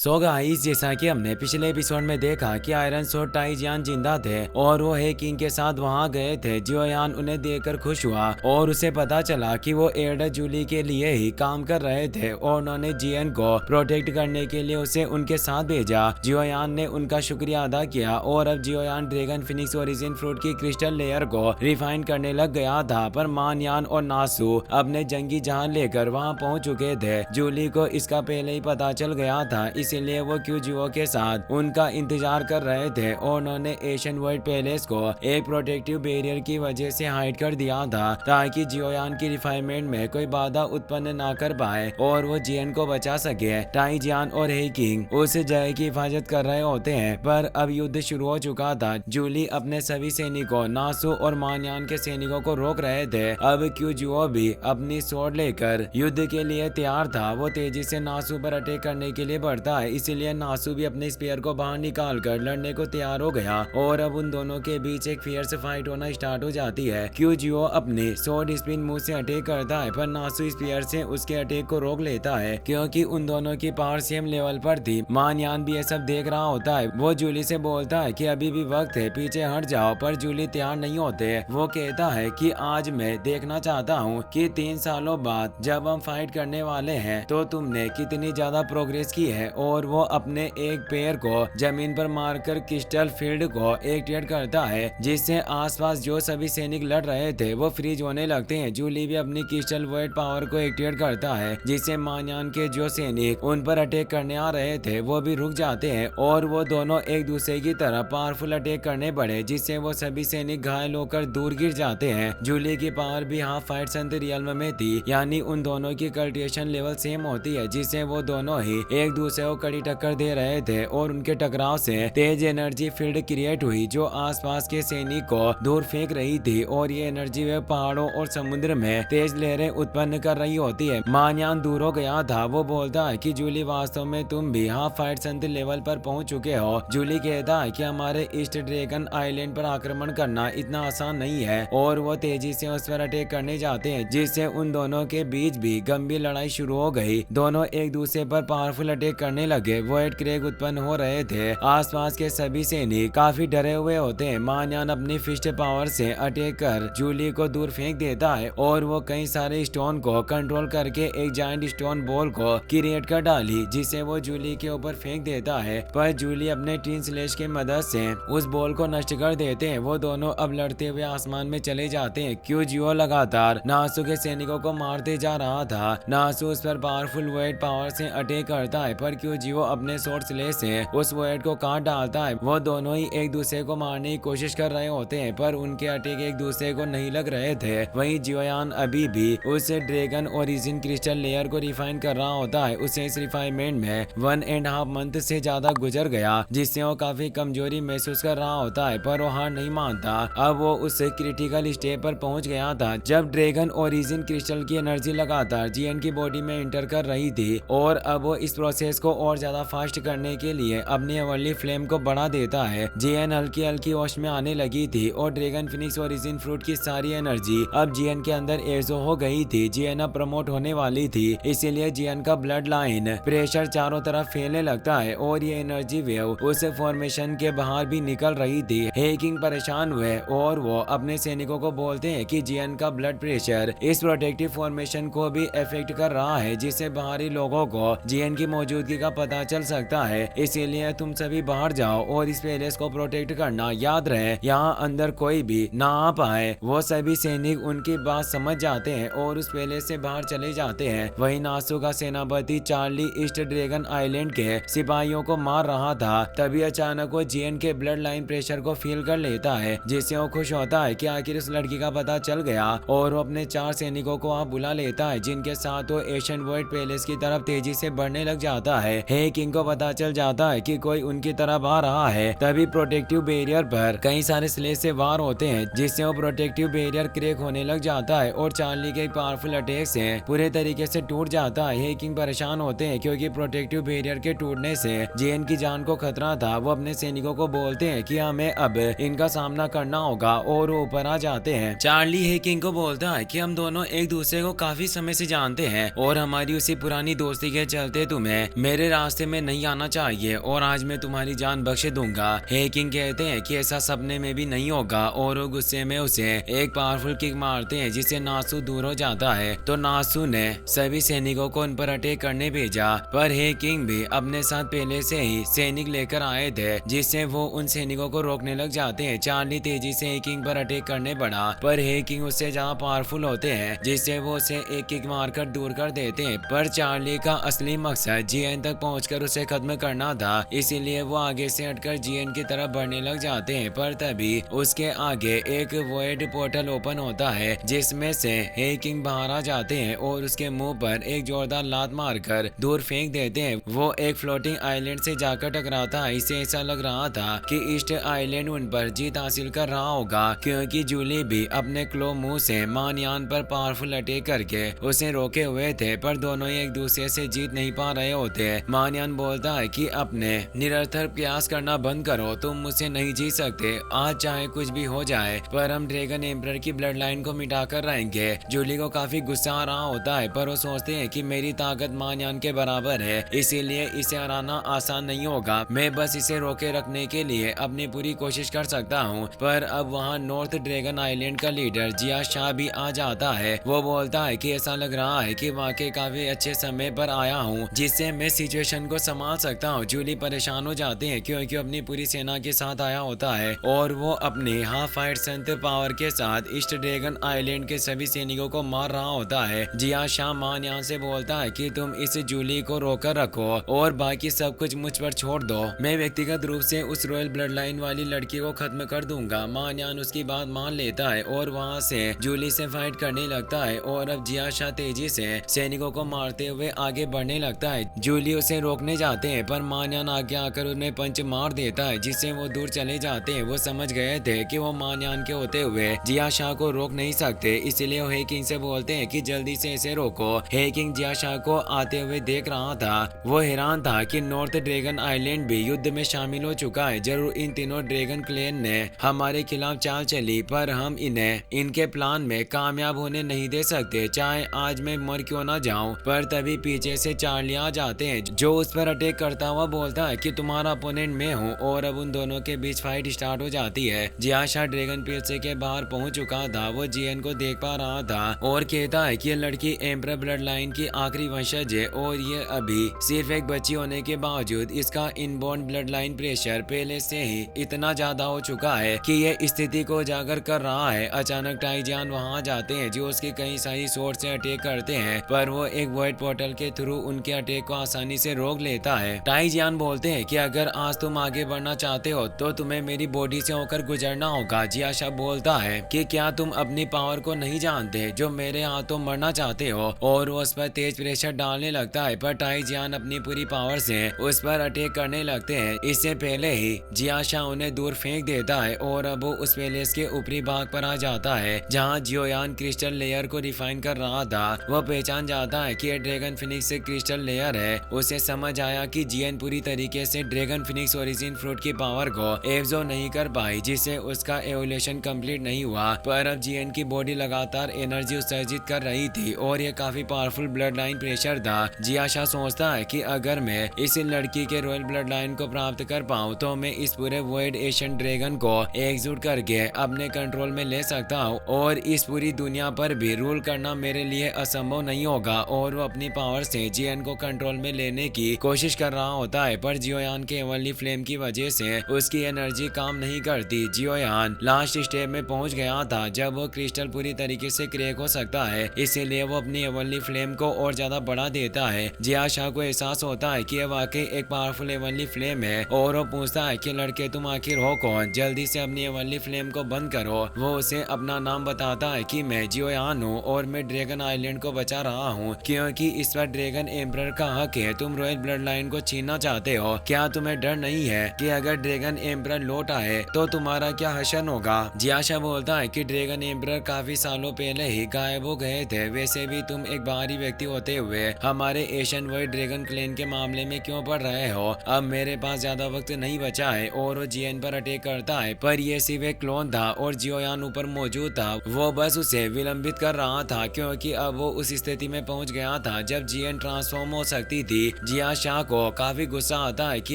So guys, जैसा कि हमने पिछले एपिसोड में देखा कि आयरन सोर्ड टाइजियान जिंदा थे और वो हे किंग के साथ वहां गए थे। जियोयान उन्हें देखकर खुश हुआ और उसे पता चला कि वो एल्डर जूली के लिए ही काम कर रहे थे और उन्होंने जियन को प्रोटेक्ट करने के लिए उसे उनके साथ भेजा। जियोयान ने उनका शुक्रिया अदा किया और अब जियोयान ड्रैगन फिनिक्स ओरिजिन फ्रूट की क्रिस्टल लेयर को रिफाइन करने लग गया था। पर मानयान और नासू अपने जंगी जहाज लेकर वहां पहुंच चुके थे। जूली को इसका पहले ही पता चल गया था, इसीलिए वो क्यूजियो के साथ उनका इंतजार कर रहे थे और उन्होंने एशियन वर्ल्ड पैलेस को एक प्रोटेक्टिव बैरियर की वजह से हाइड कर दिया था ताकि जियोयान की रिफाइनमेंट में कोई बाधा उत्पन्न ना कर पाए और वो जियन को बचा सके। टाइजियान और हे किंग उस जगह की हिफाजत कर रहे होते हैं, पर अब युद्ध शुरू हो चुका था। जूली अपने सभी सैनिकों नासू और मानयान के सैनिकों को रोक रहे थे। अब क्यूजियो भी अपनी स्वॉर्ड लेकर युद्ध के लिए तैयार था। वो तेजी से नासू पर अटैक करने के लिए बढ़ता है, इसीलिए नासू भी अपने स्पीयर को बाहर निकाल कर लड़ने को तैयार हो गया और अब उन दोनों के बीच एक फियर्स फाइट होना स्टार्ट हो जाती है। क्यूजियो अपने स्वॉर्ड स्पिन मूव से अटैक करता है, पर नासू स्पीयर से उसके अटैक को रोक लेता है क्योंकि उन दोनों की पावर सेम लेवल पर थी। मानयान भी ये सब देख रहा होता है। वो जूली से बोलता है कि अभी भी वक्त है, पीछे हट जाओ, पर जूली तैयार नहीं होते। वो कहता है कि आज मैं देखना चाहता हूँ कि 3 सालों बाद जब हम फाइट करने वाले हैं तो तुमने कितनी ज्यादा प्रोग्रेस की है। और वो अपने एक पैर को जमीन पर मारकर क्रिस्टल फील्ड को एक्टिवेट करता है, जिससे आसपास जो सभी सैनिक लड़ रहे थे वो फ्रीज होने लगते हैं। जूली भी अपनी क्रिस्टल वर्ड पावर को एक्टिवेट करता है, जिससे मानयान के जो सैनिक उन पर अटैक करने आ रहे थे वो भी रुक जाते हैं और वो दोनों एक दूसरे की तरफ पावरफुल अटैक करने पड़े, जिससे वो सभी सैनिक घायल होकर दूर गिर जाते हैं। जूली की पावर भी हाफ फाइट संत रियल्म में थी, यानी उन दोनों की कल्टिवेशन लेवल सेम होती है, जिससे वो दोनों ही एक दूसरे को कड़ी टक्कर दे रहे थे और उनके टकराव से तेज एनर्जी फील्ड क्रिएट हुई जो आसपास के सैनिक को दूर फेंक रही थी और ये एनर्जी वे पहाड़ों और समुद्र में तेज लहरें उत्पन्न कर रही होती है। मानयान दूर हो गया था। वो बोलता है कि जूली, वास्तव में तुम भी हाफ फाइट संत लेवल पर पहुंच चुके हो। जूली कहता है कि हमारे ईस्ट ड्रैगन आइलैंड पर आक्रमण करना इतना आसान नहीं है और वो तेजी से उस पर अटैक करने जाते हैं, जिससे उन दोनों के बीच भी गंभीर लड़ाई शुरू हो गई। दोनों एक दूसरे पर पावरफुल अटैक करने लगे। वॉइड क्रैक उत्पन्न हो रहे थे। आसपास के सभी सैनिक काफी डरे हुए होते हैं। मानयान अपनी फिस्ट पावर से अटैक कर जूली को दूर फेंक देता है और वो कई सारे स्टोन को कंट्रोल करके एक जायंट स्टोन बॉल को क्रिएट कर डाली, जिसे वो जूली के ऊपर फेंक देता है। पर जूली अपने टीन स्लैश की मदद से उस बॉल को नष्ट कर देते हैं। वो दोनों अब लड़ते हुए आसमान में चले जाते हैं। क्यूजियो लगातार नासू के सैनिकों को मारते जा रहा था। नासू उस पर पावरफुल वॉइड पावर से अटैक करता है, पर क्यूजियो अपने शॉर्ट स्लेश से उस वॉइड को काट डालता है। वो दोनों ही एक दूसरे को मारने की कोशिश कर रहे होते हैं, पर उनके अटैक एक दूसरे को नहीं लग रहे थे। वहीं जियोयान अभी भी उस ड्रैगन ओरिजिन क्रिस्टल लेयर को रिफाइन कर रहा होता है। उसे इस रिफाइनमेंट में 1.5 मंथ से ज्यादा गुजर गया, जिससे वो काफी कमजोरी महसूस कर रहा होता है, पर वो हार नहीं मानता। अब वो उस क्रिटिकल स्टेप पर पहुंच गया था जब ड्रैगन ओरिजिन क्रिस्टल की एनर्जी लगातार जियन की बॉडी में इंटर कर रही थी और अब वो इस प्रोसेस को और ज्यादा फास्ट करने के लिए अपनी एवरली फ्लेम को बढ़ा देता है। जियन हल्की हल्की होश में आने लगी थी और ड्रैगन फिनिक्स ओरिजिन फ्रूट की सारी एनर्जी अब जियन के अंदर एब्सो हो गई थी। जियन अब प्रमोट होने वाली थी, इसीलिए जियन का ब्लड लाइन प्रेशर चारों तरफ फैलने लगता है और ये एनर्जी वेव उस फॉर्मेशन के बाहर भी निकल रही थी। हे किंग परेशान हुए और वो अपने सैनिकों को बोलते हैं कि जियन का ब्लड प्रेशर इस प्रोटेक्टिव फॉर्मेशन को भी इफेक्ट कर रहा है, जिससे बाहरी लोगों को जियन की मौजूदगी का पता चल सकता है। इसीलिए तुम सभी बाहर जाओ और इस पैलेस को प्रोटेक्ट करना। याद रहे, यहाँ अंदर कोई भी ना आ पाए। वो सभी सैनिक उनकी बात समझ जाते हैं और उस पैलेस से बाहर चले जाते हैं। वहीं नासू का सेनापति चार्ली ईस्ट ड्रैगन आइलैंड के सिपाहियों को मार रहा था। तभी अचानक वो जियन के ब्लड लाइन प्रेशर को फील कर लेता है, जिससे वो खुश होता है कि आखिर उस लड़की का पता चल गया और वो अपने 4 सैनिकों को वहाँ बुला लेता है, जिनके साथ वो एशियन वर्ल्ड पैलेस की तरफ तेजी से बढ़ने लग जाता है। हे किंग को पता चल जाता है कि कोई उनकी तरफ आ रहा है। तभी प्रोटेक्टिव बैरियर पर कई सारे स्लेश से वार होते हैं, जिससे वो प्रोटेक्टिव बैरियर क्रैक होने लग जाता है और चार्ली के पावरफुल अटैक से पूरे तरीके से टूट जाता है। हे किंग परेशान होते हैं क्योंकि प्रोटेक्टिव बैरियर के टूटने से जियन की जान को खतरा था। वो अपने सैनिकों को बोलते हैं कि हमें अब इनका सामना करना होगा और वो ऊपर आ जाते हैं। चार्ली हे किंग को बोलता है कि हम दोनों एक दूसरे को काफी समय से जानते हैं और हमारी उसी पुरानी दोस्ती के चलते तुम्हें मेरे रास्ते में नहीं आना चाहिए और आज मैं तुम्हारी जान बख्श दूंगा। हे किंग कहते हैं कि ऐसा सपने में भी नहीं होगा और वो गुस्से में उसे एक पावरफुल किक मारते हैं जिससे नासू दूर हो जाता है। तो नासू ने सभी सैनिकों को उन पर अटैक करने भेजा, पर हे किंग भी अपने साथ पहले से ही सैनिक लेकर आए थे जिससे वो उन सैनिकों को रोकने लग जाते हैं। चार्ली तेजी से हे किंग पर अटैक करने बढ़ा, पर हे किंग उससे ज्यादा पावरफुल होते हैं जिससे वो उसे एक किक मारकर दूर कर देते हैं। पर चार्ली का असली मकसद जीएन तक पहुंचकर उसे खत्म करना था, इसीलिए वो आगे से हटकर जीएन की तरफ बढ़ने लग जाते हैं। पर तभी उसके आगे एक वॉइड पोर्टल ओपन होता है जिसमें से हे किंग बाहर आ जाते हैं और उसके मुंह पर एक जोरदार लात मारकर दूर फेंक देते हैं। वो एक फ्लोटिंग आइलैंड से जाकर टकराता है। इसे ऐसा लग रहा था कि ईस्ट आइलैंड उन पर जीत हासिल कर रहा होगा, क्योंकि जूली भी अपने क्लो मुंह से मानयान पर पावरफुल अटैक करके उसे रोके हुए थे, पर दोनों ही एक दूसरे से जीत नहीं पा रहे होते। मानयान बोलता है कि अपने निरर्थक प्रयास करना बंद करो, तुम मुझसे नहीं जीत सकते। आज चाहे कुछ भी हो जाए पर हम ड्रैगन एम्परर की ब्लड लाइन को मिटा कर रहेंगे। जूली को काफी गुस्सा आ रहा होता है, पर वो सोचते हैं कि मेरी ताकत मानयान के बराबर है, इसीलिए इसे हराना आसान नहीं होगा। मैं बस इसे रोके रखने के लिए अपनी पूरी कोशिश कर सकता हूँ। पर अब वहाँ नॉर्थ ड्रैगन आइलैंड का लीडर जिया शाह भी आ जाता है। वो बोलता है कि ऐसा लग रहा है कि वाकई काफी अच्छे समय पर आया हूँ जिससे मैं सिचुएशन को संभाल सकता हूँ। जूली परेशान हो जाते हैं क्योंकि अपनी पूरी सेना के साथ आया होता है और वो अपने हाफ फाइट संत पावर के साथ ईस्ट ड्रैगन आइलैंड के सभी सैनिकों को मार रहा होता है। जिया शाह मानयान से बोलता है कि तुम इस जूली को रोकर रखो और बाकी सब कुछ मुझ पर छोड़ दो, मैं व्यक्तिगत रूप से उस रॉयल ब्लड लाइन वाली लड़की को खत्म कर दूंगा। मानयान उसकी बात मान लेता है और वहाँ से जूली से फाइट करने लगता है और अब जिया शाह तेजी से सैनिकों को मारते हुए आगे बढ़ने लगता है। जूली उसे रोकने जाते हैं पर मानयान आगे आकर उन्हें पंच मार देता है जिससे वो दूर चले जाते हैं। वो समझ गए थे कि वो मानयान के होते हुए जिया शाह को रोक नहीं सकते, इसलिए वो हे किंग से बोलते हैं कि जल्दी से इसे रोको। हे किंग जिया शाह को आते हुए देख रहा था। वो हैरान था कि नॉर्थ ड्रैगन आइलैंड भी युद्ध में शामिल हो चुका है। जरूर इन तीनों ड्रैगन क्लेन ने हमारे खिलाफ चाल चली, पर हम इन्हें इनके प्लान में कामयाब होने नहीं दे सकते, चाहे आज मैं मर क्यों ना जाऊं। पर तभी पीछे से चार्ली आ जाते हैं जो उस पर अटैक करता हुआ बोलता है कि तुम्हारा अपोनेंट मैं हूं और अब उन दोनों के बीच फाइट स्टार्ट हो जाती है। जिया शाह ड्रैगन पीछे के बाहर पहुंच चुका था। वो जीएन को देख पा रहा था और कहता है कि ये लड़की एम्परर ब्लड लाइन की आखिरी वंशज है और ये अभी सिर्फ एक बच्ची होने के बावजूद इसका इनबॉर्न ब्लड लाइन प्रेशर पहले से ही इतना ज्यादा हो चुका है कि ये स्थिति को उजागर कर रहा है। अचानक टाइजान वहां जाते हैं जो उसके कई सारी सोर्ड से अटैक करते हैं, पर वो एक वॉइड पोर्टल के थ्रू उनके अटैक को आसानी से रोक लेता है। टाइजान बोलते हैं कि अगर आज तुम आगे बढ़ना चाहते हो तो तुम्हें मेरी बॉडी से होकर गुजरना होगा। जिया शाह बोलता है कि क्या तुम अपनी पावर को नहीं जानते जो मेरे हाथों मरना चाहते हो, और वो उस पर तेज प्रेशर डालने लगता है। पर टाइजान अपनी पूरी पावर से उस पर अटैक करने लगते हैं। इससे पहले ही जिया शाह उन्हें दूर फेंक देता है और अब वो उस पैलेस के ऊपरी भाग पर आ जाता है जहाँ जियोयान क्रिस्टल लेयर को रिफाइन कर रहा था। वह पहचान जाता है कि ये ड्रैगन फिनिक्स से क्रिस्टल लेयर है। उसे समझ आया कि जीएन पूरी तरीके से ड्रैगन फिनिक्स ओरिजिन फ्रूट की पावर को एब्जॉर्ब नहीं कर पाई, जिससे उसका एवोल्यूशन कंप्लीट नहीं हुआ। पर अब जीएन की बॉडी लगातार एनर्जी उत्सर्जित कर रही थी और ये काफी पावरफुल ब्लड लाइन प्रेशर था। जिया शाह सोचता है कि अगर मैं इस लड़की के रॉयल ब्लड लाइन को प्राप्त कर पाऊँ तो मैं इस पूरे वॉइड एशियन ड्रैगन को एकजुट करके अपने कंट्रोल में ले सकता हूँ और इस पूरी दुनिया पर भी रूल करना मेरे लिए असंभव नहीं होगा। और वो अपनी पावर से जीएन को कंट्रोल में लेने की कोशिश कर रहा होता है, पर जियोयान के एवनली फ्लेम की वजह से उसकी एनर्जी काम नहीं करती। जियोयान लास्ट स्टेप में पहुंच गया था जब वो क्रिस्टल पूरी तरीके से क्रैक हो सकता है, इसीलिए वो अपनी एवनली फ्लेम को और ज्यादा बढ़ा देता है। जिया शाह को एहसास होता है कि यह वाकई एक पावरफुल एवनली फ्लेम है और वो पूछता है कि लड़के तुम आखिर हो कौन, जल्दी से अपनी एवनली फ्लेम को बंद करो। वो उसे अपना नाम बताता है कि मैं जियोयान हूँ और मैं ड्रैगन आइलैंड को बचा रहा हूँ क्योंकि इस पर ड्रैगन एम्परर का हक है। तुम रॉयल ब्लड लाइन को छीनना चाहते हो, क्या तुम्हें डर नहीं है कि अगर ड्रैगन एम्परर लौट आए तो तुम्हारा क्या हश्र होगा। जिया शाह बोलता है कि ड्रैगन एम्परर काफी सालों पहले ही गायब हो गए थे, वैसे भी तुम एक बाहरी व्यक्ति होते हुए हमारे एशियन वर्ल्ड ड्रैगन क्लेन के मामले में क्यों पड़ रहे हो। अब मेरे पास ज्यादा वक्त नहीं बचा है और वो जीएन पर अटैक करता है, पर यह सिर्फ एक क्लोन था और जियोयान ऊपर मौजूद था। वो बस उसे विलंबित कर रहा था क्योंकि अब वो उस स्थिति में पहुंच गया था जब जीएन ट्रांसफॉर्म हो सकती थी जिया शाह को काफी गुस्सा आता है कि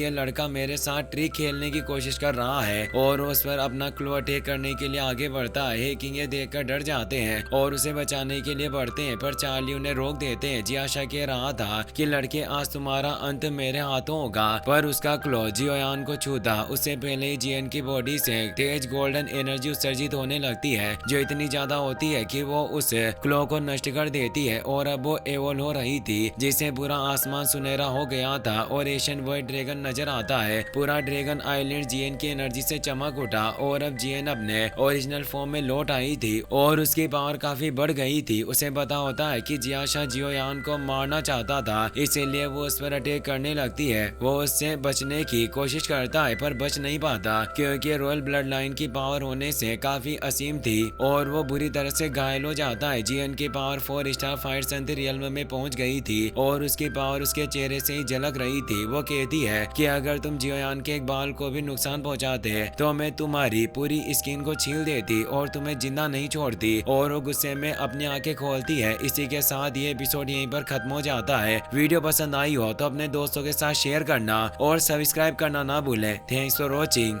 ये लड़का मेरे साथ ट्रिक खेलने की कोशिश कर रहा है और उस पर अपना क्लू अटैक करने के लिए आगे बढ़ता है। किंग ये देखकर डर जाते हैं और उसे बचाने के लिए बढ़ते हैं, पर चार्ली उन्हें रोक देते हैं। जिया शाह कह रहा था कि लड़के आज तुम्हारा अंत मेरे हाथों होगा, पर उसका क्लो जियोयान को छूता उससे पहले ही जियन की बॉडी से तेज गोल्डन एनर्जी उत्सर्जित होने लगती है, जो इतनी ज्यादा होती है कि वो उस क्लो को नष्ट कर देती है और अब वो एवोल हो रही थी, जिससे पूरा आसमान सुनहरा हो गया था और एशियन वाइट ड्रैगन नजर आता है। पूरा ड्रैगन आइलैंड जियन की एनर्जी से चमक उठा और अब जियन अपने ओरिजिनल फॉर्म में लौट आई थी और उसकी पावर काफी बढ़ गई थी। उसे पता होता है कि जिया शाह जियोयान को मारना चाहता था, इसीलिए वो उस पर अटैक करने लगती है। वो उससे बचने की कोशिश करता है पर बच नहीं पाता, क्योंकि रॉयल ब्लड लाइन की पावर होने से काफी असीम थी और वो बुरी तरह से घायल हो जाता है। जियन की पावर 4 स्टार फाइट संत रियल में पहुंच गई थी और उसकी पावर उसके चेहरे से ही झलक रही थी। वो कहती है कि अगर तुम जियोयान के एक बाल को भी नुकसान पहुंचाते तो मैं तुम्हारी पूरी स्किन को छील देती और तुम्हें जिंदा नहीं छोड़ती, और वो गुस्से में अपनी आंखें खोलती है। इसी के साथ ये एपिसोड यहीं पर खत्म हो जाता है। वीडियो पसंद आई हो तो अपने दोस्तों के साथ शेयर करना और सब्सक्राइब करना ना भूलें। Thanks for watching.